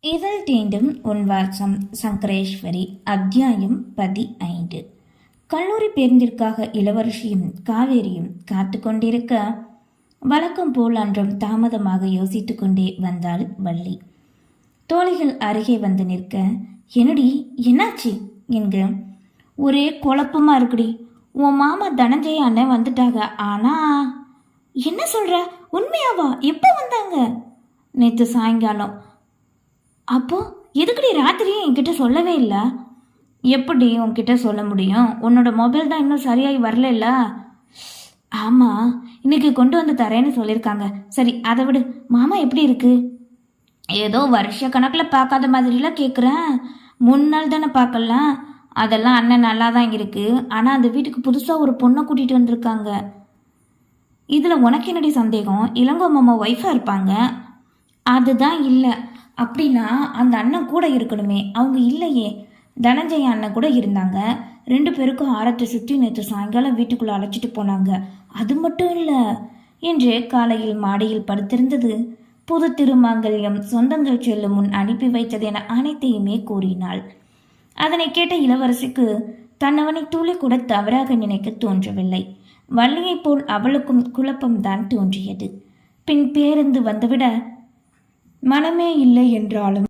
இதழ் தீண்டும் உன்வாசம் சங்கரேஸ்வரி அத்தியாயம் 15. கல்லூரி பேருந்திற்காக இளவரசியும் காவேரியும் காத்து கொண்டிருக்க வழக்கம் போல் அன்றும் தாமதமாக யோசித்து கொண்டே வந்தாள் வள்ளி. தோழிகள் அருகே வந்து நிற்க, என்னடி என்னாச்சு என்க. ஒரே குழப்பமா இருக்குடி, உன் மாமா தனஞ்சய அண்ணன் வந்துட்டாங்க. ஆனா என்ன சொல்ற, உண்மையாவா? எப்போ வந்தாங்க? நேற்று சாயங்காலம். அப்போ எதுக்குடி ராத்திரியும் என்கிட்ட சொல்லவே இல்லை? எப்படி உன்கிட்ட சொல்ல முடியும்? உன்னோட மொபைல் தான் இன்னும் சரியாகி வரல. ஆமாம், இன்னைக்கு கொண்டு வந்து தரேன்னு சொல்லியிருக்காங்க. சரி அதை விடு, மாமா எப்படி இருக்கு? ஏதோ வருஷ கணக்கில் பார்க்காத மாதிரிலாம் கேட்குறேன். 3 நாள் தானே பார்க்கலாம். அதெல்லாம் அண்ணன் நல்லா தான் இருக்கு. ஆனால் அந்த வீட்டுக்கு புதுசாக ஒரு பொண்ணை கூட்டிகிட்டு வந்திருக்காங்க. இதில் உனக்கு என்னடி சந்தேகம்? இளங்கோ மாமா ஒய்ஃபாக இருப்பாங்க. அதுதான் இல்லை. அப்படின்னா அந்த அண்ணன் கூட இருக்கணுமே, அவங்க இல்லையே. தனஞ்சய அண்ணன் கூட இருந்தாங்க. 2 பேருக்கும் ஆரத்தை சுற்றி நேற்று சாயங்காலம் வீட்டுக்குள்ளே அழைச்சிட்டு போனாங்க. அது மட்டும் இல்லை என்று காலையில் மாடியில் படுத்திருந்தது புது திருமாங்கல்யம் சொந்தங்கள் செல்லும் முன் அனுப்பி வைத்தது என அனைத்தையுமே கூறினாள். அதனை கேட்ட இளவரசிக்கு தன்னவனை துளி கூட தவறாக நினைக்க தோன்றவில்லை. வள்ளியைப் போல் அவளுக்கும் குழப்பம்தான் தோன்றியது. பின் பேருந்து வந்துவிட மனமே இல்லை என்றாலும்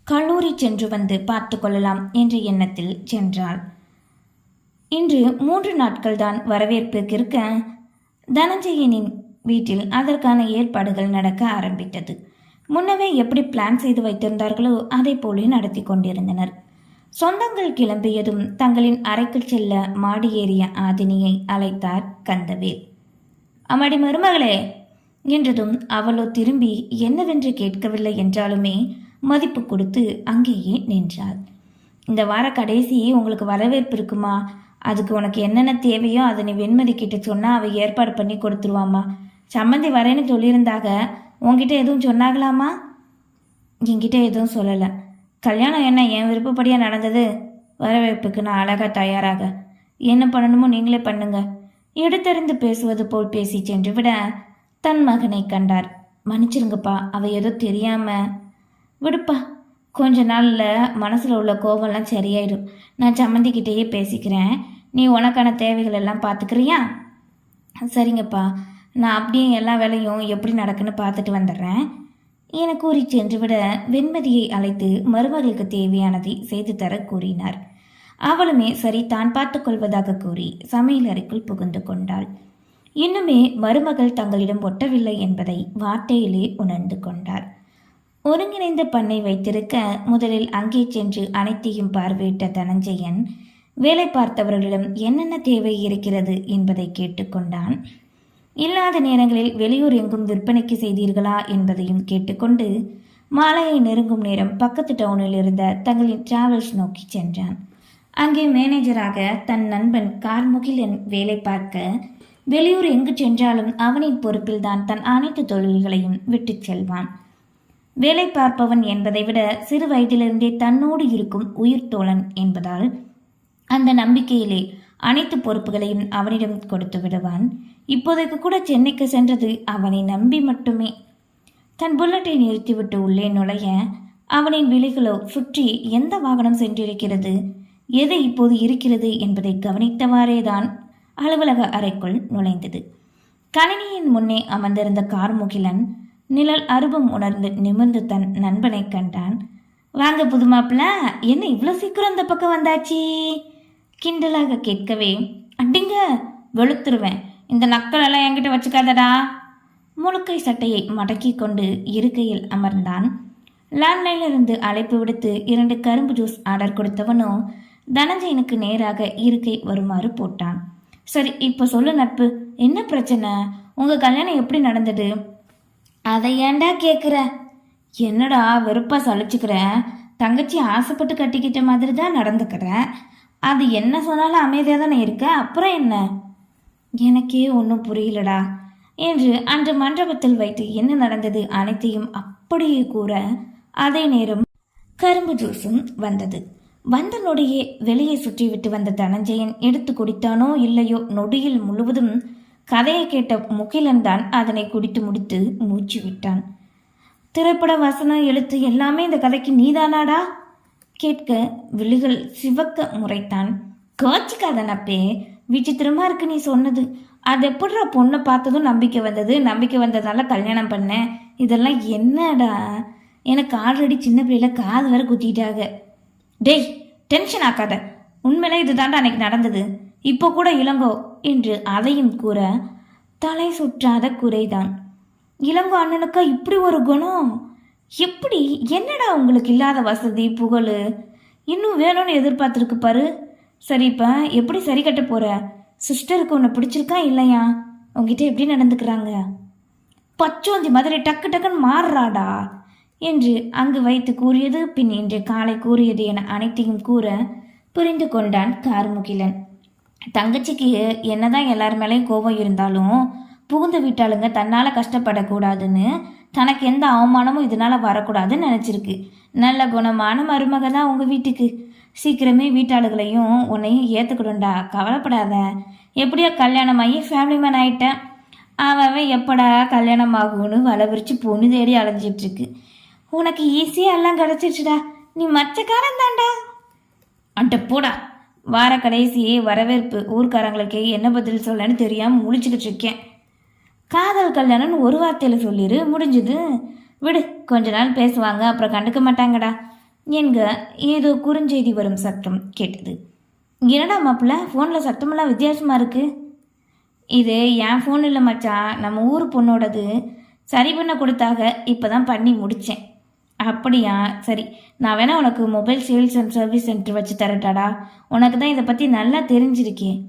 கல்லூரி சென்று வந்து பார்த்து கொள்ளலாம் என்ற எண்ணத்தில் சென்றாள். இன்று 3 நாட்கள் தான் வரவேற்புக்கு இருக்க தனஞ்சயனின் வீட்டில் அதற்கான ஏற்பாடுகள் நடக்க ஆரம்பித்தது. முன்னவே எப்படி பிளான் செய்து வைத்திருந்தார்களோ அதை போல நடத்தி கொண்டிருந்தனர். சொந்தங்கள் கிளம்பியதும் தங்களின் அறைக்கு செல்ல மாடி ஏறிய ஆதினியை அழைத்தார் கந்தவேல். அம்மாடி மருமகளே என்றதும் அவளோ திரும்பி என்னவென்று கேட்கவில்லை என்றாலுமே மதிப்பு கொடுத்து அங்கேயே நின்றாள். இந்த வார கடைசி உங்களுக்கு வரவேற்பு இருக்குமா? அதுக்கு உனக்கு என்னென்ன தேவையோ அதை நீ வெண்மதி கிட்ட சொன்னால் அவள் ஏற்பாடு பண்ணி கொடுத்துருவாம்மா. சம்மந்தி வரேன்னு சொல்லியிருந்தாக. உங்ககிட்ட எதுவும் சொன்னாங்களாமா? என்கிட்ட எதுவும் சொல்லலை. கல்யாணம் என்ன என் விருப்பப்படியாக நடந்தது. வரவேற்புக்கு நான் அழகாக தயாராக என்ன பண்ணணுமோ நீங்களே பண்ணுங்க. எடுத்தறிந்து பேசுவது போல் பேசி சென்று விட தன் மகனை கண்டார். மன்னிச்சிருங்கப்பா, அவ ஏதோ தெரியாம. விடுப்பா, கொஞ்ச நாளில் மனசில் உள்ள கோபம்லாம் சரியாயிடும். நான் சம்மந்திக்கிட்டேயே பேசிக்கிறேன். நீ உனக்கான தேவைகள் எல்லாம் பார்த்துக்கிறியா? சரிங்கப்பா, நான் அப்படியே எல்லா வேலையும் எப்படி நடக்குன்னு பார்த்துட்டு வந்துடுறேன் என கூறி சென்று விட வெண்மதியை அழைத்து மருமகளுக்கு தேவையானதை செய்து தர கூறினார். அவளுமே சரி தான் பார்த்து கொள்வதாக கூறி சமையல் அறைக்குள் புகுந்து கொண்டாள். இன்னுமே மருமகள் தங்களிடம் ஒட்டவில்லை என்பதை வார்த்தையிலே உணர்ந்து கொண்டார். ஒருங்கிணைந்த பண்ணை வைத்திருக்க முதலில் அங்கே சென்று அனைத்தையும் பார்வையிட்ட தனஞ்சயன் வேலை பார்த்தவர்களிடம் என்னென்ன தேவை இருக்கிறது என்பதை கேட்டுக்கொண்டான். இல்லாத நேரங்களில் வெளியூர் எங்கும் விற்பனைக்கு செய்தீர்களா என்பதையும் கேட்டுக்கொண்டு மாலையை நெருங்கும் நேரம் பக்கத்து டவுனில் இருந்த தங்களின் டிராவல்ஸ் நோக்கி சென்றான். அங்கே மேனேஜராக தன் நண்பன் கார்முகிலன் வேலை பார்க்க வெளியூர் எங்கு சென்றாலும் அவனின் பொறுப்பில் தான் தன் அனைத்து தொழில்களையும் விட்டு செல்வான். வேலை பார்ப்பவன் என்பதை விட சிறு வயதிலிருந்தே தன்னோடு இருக்கும் உயிர் தோழன் என்பதால் அந்த நம்பிக்கையிலே அனைத்து பொறுப்புகளையும் அவனிடம் கொடுத்து விடுவான். இப்போதைக்கு கூட சென்னைக்கு சென்றது அவனை நம்பி மட்டுமே. தன் புல்லட்டை நிறுத்திவிட்டு உள்ளே நுழைய அவனின் விழிகளோ சுற்றி எந்த வாகனம் சென்றிருக்கிறது, எது இப்போது இருக்கிறது என்பதை கவனித்தவாறேதான் அலுவலக அறைக்குள் நுழைந்தது. கணினியின் முன்னே அமர்ந்திருந்த கார்முகிலன் நிழல் அருவம் உணர்ந்து நிமிர்ந்து தன் நண்பனை கண்டான். வாங்க புது மாப்பிள்ள, என்ன இவ்வளோ சீக்கிரம் இந்த பக்கம் வந்தாச்சு கிண்டலாக கேட்கவே, அடிங்க வெளுத்துருவேன், இந்த நக்களெல்லாம் என்கிட்ட வச்சுக்காதடா. முழுக்கை சட்டையை மடக்கி கொண்டு இருக்கையில் அமர்ந்தான். லேண்ட்லைனிலிருந்து அழைப்பு விடுத்து 2 கரும்பு ஜூஸ் ஆர்டர் கொடுத்தவனோ தனஞ்சயனுக்கு நேராக இருக்கை வருமாறு போட்டான். சரி, இப்போ சொல்லு நட்பு, என்ன பிரச்சனை? உங்கள் கல்யாணம் எப்படி நடந்தது? அதை ஏண்டா கேட்குற? என்னடா வெறுப்பா சலிச்சுக்கிற? தங்கச்சி ஆசைப்பட்டு கட்டிக்கிட்ட மாதிரி தான் நடந்துக்கிறேன். அது என்ன சொன்னாலும் அமைதியாக தானே இருக்க, அப்புறம் என்ன? எனக்கே ஒன்றும் புரியலடா என்று அன்று மண்டபத்தில் வைத்து என்ன நடந்தது அனைத்தையும் அப்படியே கூற அதே நேரம் கரும்பு ஜூஸும் வந்தது. வந்த நொடியே வெளியே சுற்றிவிட்டு வந்த தனஞ்சயன் எடுத்து குடித்தானோ இல்லையோ, நொடியில் முழுவதும் கதையை கேட்ட முகிலன் தான் அதனை குடித்து முடித்து மூச்சு விட்டான். திரைப்பட வசனம் எழுத்து எல்லாமே இந்த கதைக்கு நீதானாடா கேட்க விழிகள் சிவக்க முறைத்தான். கோச்சிக்காத நப்பே, விசித்திரமா இருக்கு நீ சொன்னது. அது எப்படிடா பொண்ணை பார்த்ததும் நம்பிக்கை வந்தது, நம்பிக்கை வந்ததால கல்யாணம் பண்ணேன், இதெல்லாம் என்னடா? எனக்கு ஆல்ரெடி சின்ன பிள்ளையில காது வரை குத்திட்டாங்க. டேய், டென்ஷன் ஆக்காத, உண்மையிலே இதுதான்டா அன்னைக்கு நடந்தது. இப்போ கூட இளங்கோ என்று அதையும் கூற தலை சுற்றாத குறைதான். இளங்கோ அண்ணனுக்கா இப்படி ஒரு குணம்? எப்படி? என்னடா உங்களுக்கு இல்லாத வசதி புகழ் இன்னும் வேணும்னு எதிர்பார்த்துருக்கு பாரு. சரிப்பா, எப்படி சரி கட்ட போற? சிஸ்டருக்கு உன்னை பிடிச்சிருக்கா இல்லையா? உங்ககிட்ட எப்படி நடந்துக்கிறாங்க? பச்சோந்தி மாதிரி டக்கு டக்குன்னு மாறுறாடா என்று அங்கு வைத்து கூறியது, பின் இன்று காலை கூறியது என அனைத்தையும் கூற புரிந்து கொண்டான் கார்முகிலன். தங்கச்சிக்கு என்னதான் எல்லார் மேலேயும் கோபம் இருந்தாலும் புகுந்த வீட்டாளுங்க தன்னால் கஷ்டப்படக்கூடாதுன்னு, தனக்கு எந்த அவமானமும் இதனால் வரக்கூடாதுன்னு நினச்சிருக்கு. நல்ல குணமான மருமக தான் உங்கள் வீட்டுக்கு. சீக்கிரமே வீட்டாளுகளையும் உன்னையும் ஏற்றுக்கிடும்டா, கவலைப்படாத. எப்படியோ கல்யாணம் ஆகி ஃபேமிலி மேன் ஆகிட்டேன். அவன் எப்படா கல்யாணம் ஆகும்னு வலை விரிச்சு பொண்ணு தேடி அலைஞ்சிட்ருக்கு. உனக்கு ஈஸியாக எல்லாம் கிடச்சிருச்சுடா, நீ மச்சக்காரன் தான்டா. அன்ட்ட போடா. வார கடைசி வரவேற்பு, ஊர்க்காரங்களுக்கு என்ன பதில் சொல்லன்னு தெரியாமல் முழிச்சுக்கிட்டு இருக்கேன். காதல் கல்யாணம்னு ஒரு வார்த்தையில் சொல்லிடு, முடிஞ்சுது. விடு, கொஞ்ச நாள் பேசுவாங்க, அப்புறம் கண்டுக்க மாட்டாங்கடா என்க ஏதோ குறுஞ்செய்தி வரும் சத்தம் கேட்டது. என்னடா மாப்பிள்ள, ஃபோனில் சத்தமெல்லாம் வித்தியாசமாக இருக்குது. இது என் ஃபோன் இல்லை மச்சான், நம்ம ஊர் பொண்ணோடது. சரி பண்ண கொடுத்தாக, இப்போ தான் பண்ணி முடித்தேன். அப்படியா, சரி. நான் வேணா உனக்கு mobile sales and service centre வச்சு தரட்டாடா. உனக்கு தான் இதை பற்றி நல்லா தெரிஞ்சிருக்கேன்.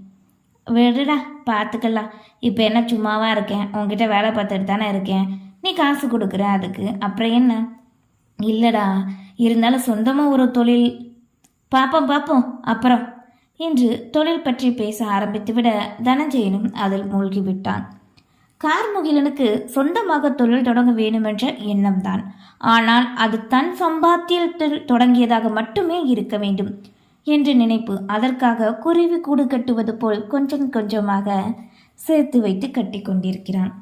விடுடா, பார்த்துக்கலாம். இப்போ என்ன சும்மாவா இருக்கேன், உங்ககிட்ட வேலை பார்த்துட்டு தானே இருக்கேன். நீ காசு கொடுக்குற அதுக்கு, அப்புறம் என்ன? இல்லைடா, இருந்தாலும் சொந்தமாக ஒரு தொழில் பார்ப்போம் அப்புறம் என்று தொழில் பற்றி பேச ஆரம்பித்து விட தனஞ்சயனும் அதில் மூழ்கி விட்டான். கார்முகிலனுக்கு சொந்தமாக தொழில் தொடங்க வேண்டுமென்ற எண்ணம்தான். ஆனால் அது தன் சம்பாத்தியத்தில் தொடங்கியதாக மட்டுமே இருக்க வேண்டும் என்ற நினைப்பு. அதற்காக குருவி கூடு கட்டுவது போல் கொஞ்சம் கொஞ்சமாக சேர்த்து வைத்து கட்டி கொண்டிருக்கிறான்.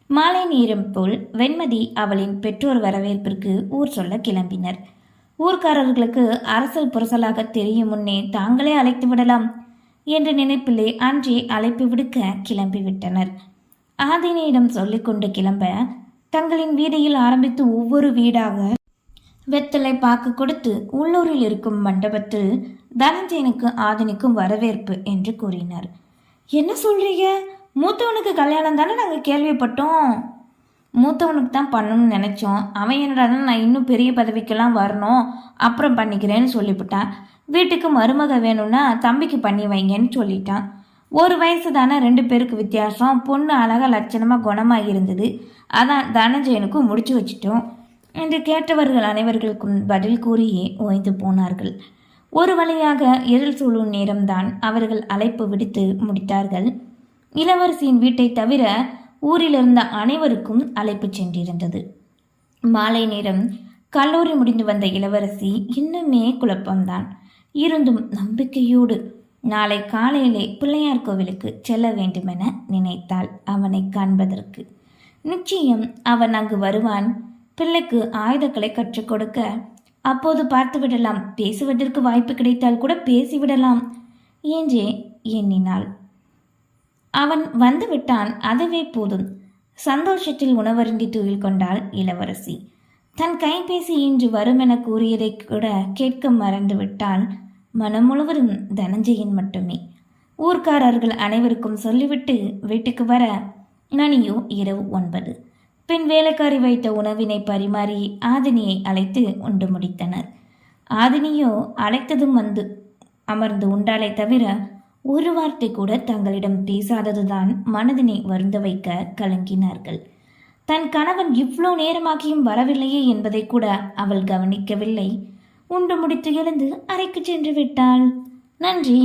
மாலை நேரம் போல் வெண்மதி அவளின் பெற்றோர் வரவேற்பிற்கு ஊர் சொல்ல கிளம்பினர். ஊர்க்காரர்களுக்கு அரசல் புரசலாக தெரியும் முன்னே தாங்களே அழைத்து விடலாம் என்ற நினைப்பிலே அன்றே அழைப்பு விடுக்க கிளம்பிவிட்டனர். ஆதினியிடம் சொல்லிக்கொண்டு கிளம்ப தங்களின் வீதியில் ஆரம்பித்து ஒவ்வொரு வீடாக வெத்தலை பாக்கு கொடுத்து உள்ளூரில் இருக்கும் மண்டபத்தில் தனஞ்சயனுக்கு ஆதினிக்கும் வரவேற்பு என்று கூறினார். என்ன சொல்றீங்க? மூத்தவனுக்கு கல்யாணம் தானே நாங்கள் கேள்விப்பட்டோம். மூத்தவனுக்கு தான் பண்ணணும்னு நினச்சோம். அவன் என்னடானா நான் இன்னும் பெரிய பதவிக்கெல்லாம் வரணும், அப்புறம் பண்ணிக்கிறேன்னு சொல்லிவிட்டான். வீட்டுக்கு மருமக வேணும்னா தம்பிக்கு பண்ணி வைங்கன்னு சொல்லிட்டான். ஒரு வயசு தானே, 2 பேருக்கு வித்தியாசம். பொண்ணு அழகாக லட்சணமாக குணமாக இருந்தது. அதான் தனஞ்சயனுக்கும் முடிச்சு வச்சிட்டோம் என்று கேட்டவர்கள் அனைவர்களுக்கும் பதில் கூறியே ஓய்ந்து போனார்கள். ஒரு வழியாக இருள் சூழும் நேரம்தான் அவர்கள் அழைப்பு விடுத்து முடித்தார்கள். இளவரசியின் வீட்டை தவிர ஊரில் இருந்த அனைவருக்கும் அழைப்பு சென்றிருந்தது. மாலை நேரம் கல்லூரி முடிந்து வந்த இளவரசி இன்னுமே குழப்பம்தான். இருந்தும் நம்பிக்கையோடு நாளை காலையிலே பிள்ளையார் கோவிலுக்கு செல்ல வேண்டுமென நினைத்தாள். அவனை காண்பதற்கு நிச்சயம் அவன் அங்கு வருவான். பிள்ளைக்கு ஆயுதங்களை கற்றுக் கொடுக்க அப்போது பார்த்து விடலாம். பேசுவதற்கு வாய்ப்பு கிடைத்தால் கூட பேசிவிடலாம் என்றே எண்ணினாள். அவன் வந்து விட்டான், அதுவே போதும். சந்தோஷத்தில் உணவருந்தி துயில் கொண்டாள் இளவரசி. தன் கைபேசி இன்று வருமென கூறியதை கூட கேட்க மறந்து விட்டால். மனம் முழுவதும் தனஞ்சயன் மட்டுமே. ஊர்க்காரர்கள் அனைவருக்கும் சொல்லிவிட்டு வீட்டுக்கு வர மணியோ இரவு 9. பின் வேலைக்காரி வைத்த உணவினை பரிமாறி ஆதினியை அழைத்து உண்டு முடித்தனர். ஆதினியோ அழைத்ததும் வந்து அமர்ந்து உண்டாலே தவிர ஒரு வார்த்தை கூட தங்களிடம் பேசாததுதான் மனதினை வருந்த வைக்க கலங்கினார்கள். தன் கணவன் இவ்வளோ நேரமாகியும் வரவில்லையே என்பதை கூட அவள் கவனிக்கவில்லை. உண்டு முடித்து எழுந்து அறைக்கு சென்று விட்டாள். நன்றி.